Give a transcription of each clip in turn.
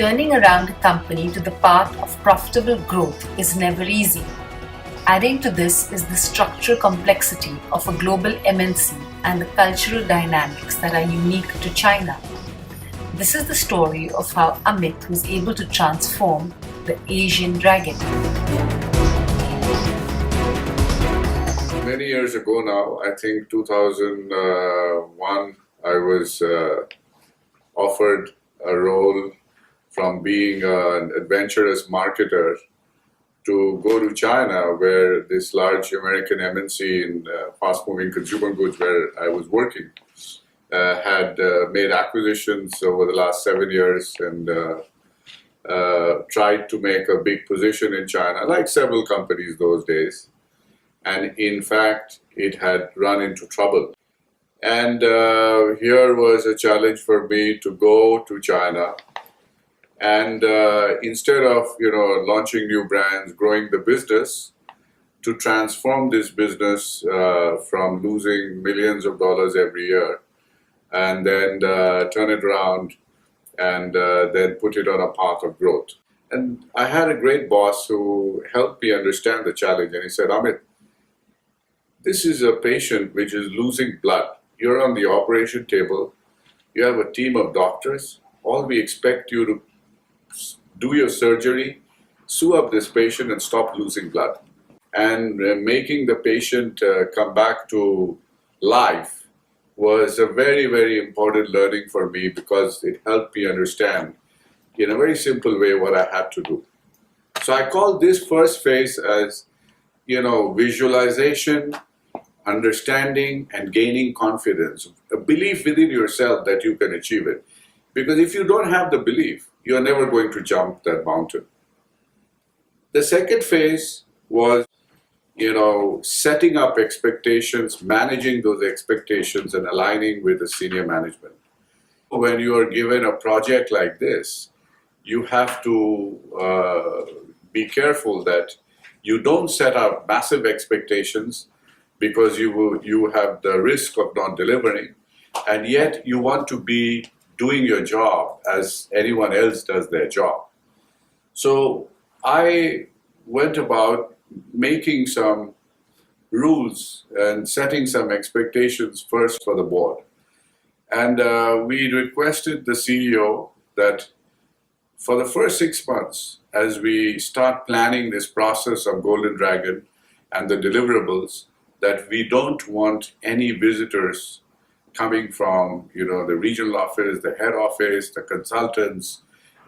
Turning around a company to the path of profitable growth is never easy. Adding to this is the structural complexity of a global MNC and the cultural dynamics that are unique to China. This is the story of how Amit was able to transform the Asian dragon. Many years ago now, I think 2001, I was offered a role from being an adventurous marketer to go to China, where this large American MNC in fast-moving consumer goods where I was working had made acquisitions over the last 7 years and tried to make a big position in China, like several companies those days. And in fact, it had run into trouble. And here was a challenge for me to go to China and instead of launching new brands, growing the business, to transform this business from losing millions of dollars every year and then turn it around and then put it on a path of growth. And I had a great boss who helped me understand the challenge, and he said, Amit, this is a patient which is losing blood. You're on the operation table, you have a team of doctors, all we expect you to do your surgery, sew up this patient and stop losing blood. And making the patient come back to life was a very, very important learning for me, because it helped me understand in a very simple way what I had to do. So I call this first phase as, visualization, understanding and gaining confidence, a belief within yourself that you can achieve it. Because if you don't have the belief, you're never going to jump that mountain. The second phase was, setting up expectations, managing those expectations and aligning with the senior management. When you are given a project like this, you have to be careful that you don't set up massive expectations, because you have the risk of not delivering, and yet you want to be doing your job as anyone else does their job. So I went about making some rules and setting some expectations first for the board. And we requested the CEO that for the first 6 months, as we start planning this process of Golden Dragon and the deliverables, that we don't want any visitors coming from the regional office, the head office, the consultants,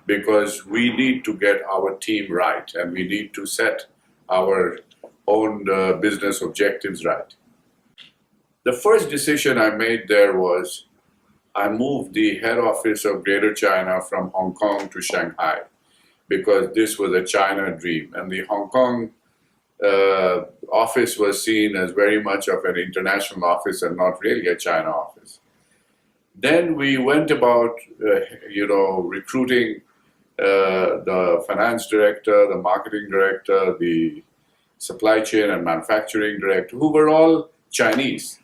because we need to get our team right and we need to set our own business objectives right. The first decision I made there was I moved the head office of Greater China from Hong Kong to Shanghai, because this was a China dream, and the Hong Kong office was seen as very much of an international office and not really a China office. Then we went about, recruiting the finance director, the marketing director, the supply chain and manufacturing director, who were all Chinese.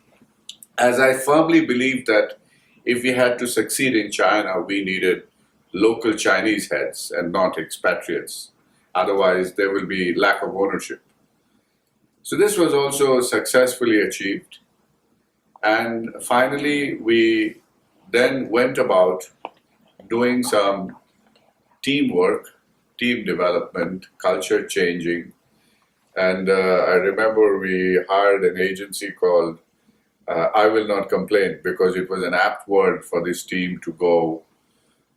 As I firmly believed that if we had to succeed in China, we needed local Chinese heads and not expatriates. Otherwise, there will be lack of ownership. So this was also successfully achieved. And finally, we then went about doing some teamwork, team development, culture changing. And I remember we hired an agency called I Will Not Complain, because it was an apt word for this team to go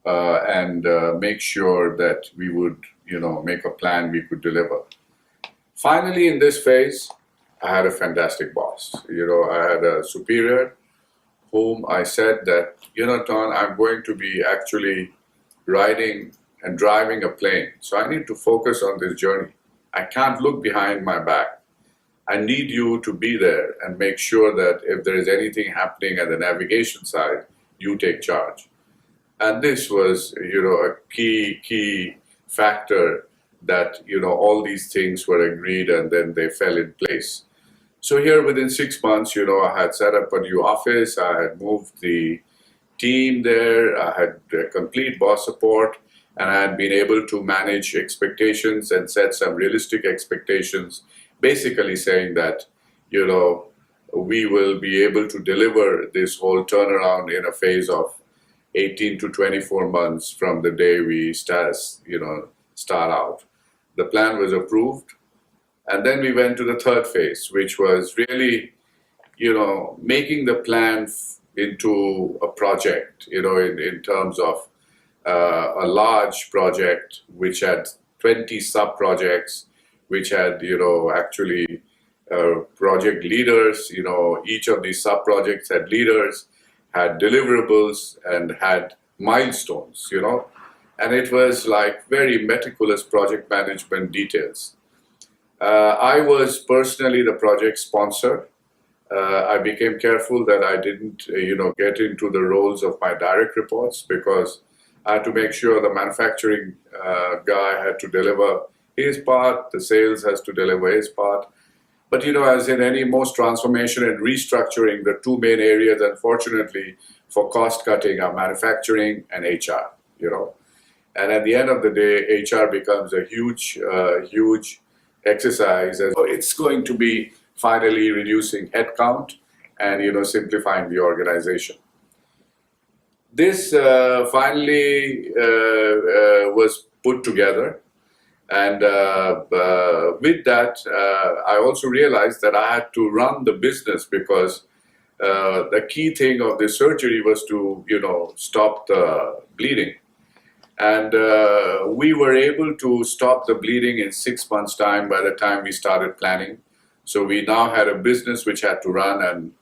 and make sure that we would, make a plan we could deliver. Finally, in this phase, I had a fantastic boss. I had a superior whom I said that, Ton, I'm going to be actually riding and driving a plane. So I need to focus on this journey. I can't look behind my back. I need you to be there and make sure that if there is anything happening at the navigation side, you take charge. And this was, a key factor that, all these things were agreed and then they fell in place. So here within 6 months, I had set up a new office, I had moved the team there, I had complete boss support, and I had been able to manage expectations and set some realistic expectations, basically saying that, we will be able to deliver this whole turnaround in a phase of 18 to 24 months from the day we start out. The plan was approved, and then we went to the third phase, which was really, making the plan into a project, in terms of a large project which had 20 sub-projects, which had, actually project leaders. Each of these sub-projects had leaders, had deliverables, and had milestones, and it was like very meticulous project management details. I was personally the project sponsor. I became careful that I didn't, get into the roles of my direct reports, because I had to make sure the manufacturing guy had to deliver his part, the sales has to deliver his part. But, as in any most transformation and restructuring, the two main areas, unfortunately, for cost cutting are manufacturing and HR, And at the end of the day, HR becomes a huge exercise. And it's going to be finally reducing headcount and, simplifying the organization. This finally was put together. And with that, I also realized that I had to run the business, because the key thing of this surgery was to, stop the bleeding. And we were able to stop the bleeding in 6 months' time by the time we started planning. So we now had a business which had to run, and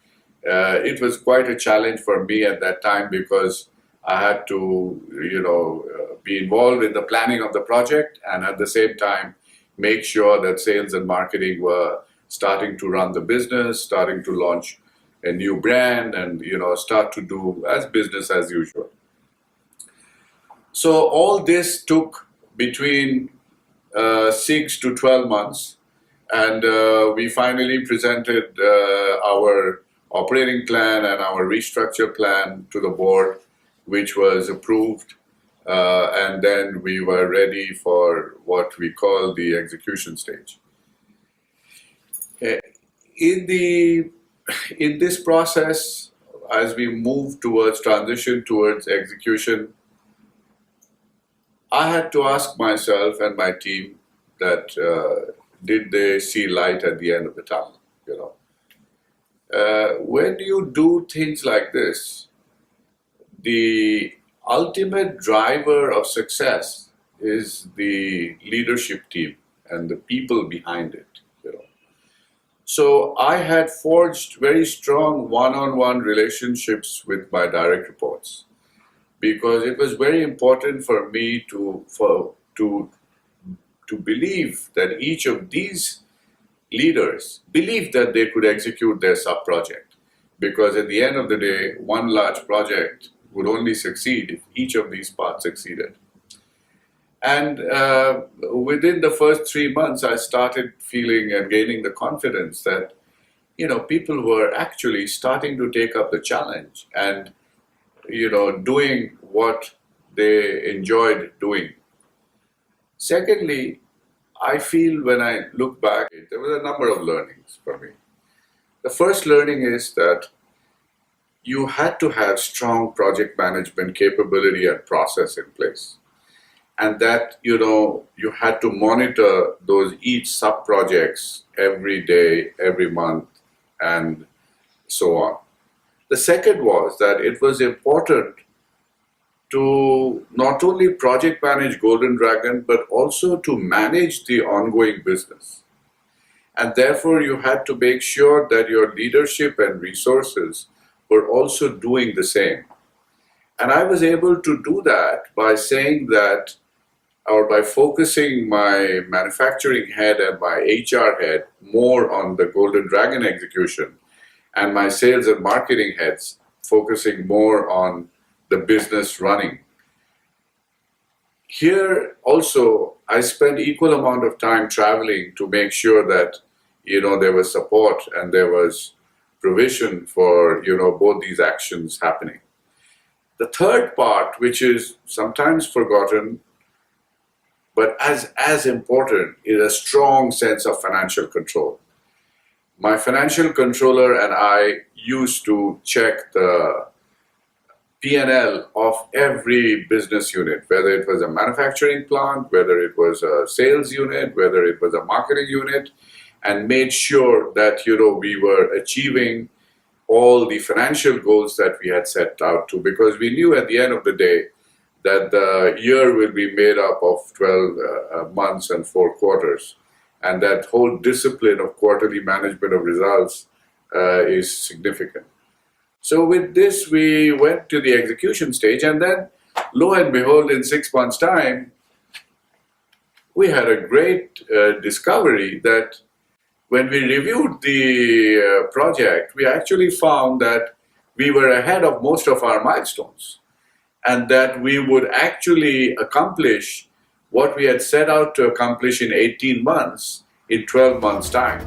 it was quite a challenge for me at that time, because I had to, be involved in the planning of the project, and at the same time make sure that sales and marketing were starting to run the business, starting to launch a new brand, and start to do as business as usual. So all this took between 6 to 12 months, and we finally presented our operating plan and our restructure plan to the board, which was approved, and then we were ready for what we call the execution stage. In this process, as we move transition towards execution, I had to ask myself and my team that did they see light at the end of the tunnel? When you do things like this, the ultimate driver of success is the leadership team and the people behind it. So I had forged very strong one-on-one relationships with my direct reports, because it was very important for me to believe that each of these leaders believed that they could execute their sub-project. Because at the end of the day, one large project would only succeed if each of these parts succeeded. And within the first 3 months, I started feeling and gaining the confidence that, people were actually starting to take up the challenge and, doing what they enjoyed doing. Secondly, I feel when I look back, there was a number of learnings for me. The first learning is that you had to have strong project management capability and process in place. And that, you had to monitor those each sub-projects every day, every month, and so on. The second was that it was important to not only project manage Golden Dragon, but also to manage the ongoing business. And therefore, you had to make sure that your leadership and resources were also doing the same. And I was able to do that by saying that, or by focusing my manufacturing head and my HR head more on the Golden Dragon execution, and my sales and marketing heads focusing more on the business running. Here also, I spent equal amount of time traveling to make sure that, there was support and there was provision for, both these actions happening. The third part, which is sometimes forgotten, But as important is a strong sense of financial control. My financial controller and I used to check the P&L of every business unit, whether it was a manufacturing plant, whether it was a sales unit, whether it was a marketing unit, and made sure that we were achieving all the financial goals that we had set out to, because we knew at the end of the day that the year will be made up of 12 months and 4 quarters, and that whole discipline of quarterly management of results is significant. So with this, we went to the execution stage, and then lo and behold, in 6 months' time, we had a great discovery that when we reviewed the project, we actually found that we were ahead of most of our milestones, and that we would actually accomplish what we had set out to accomplish in 18 months in 12 months' time.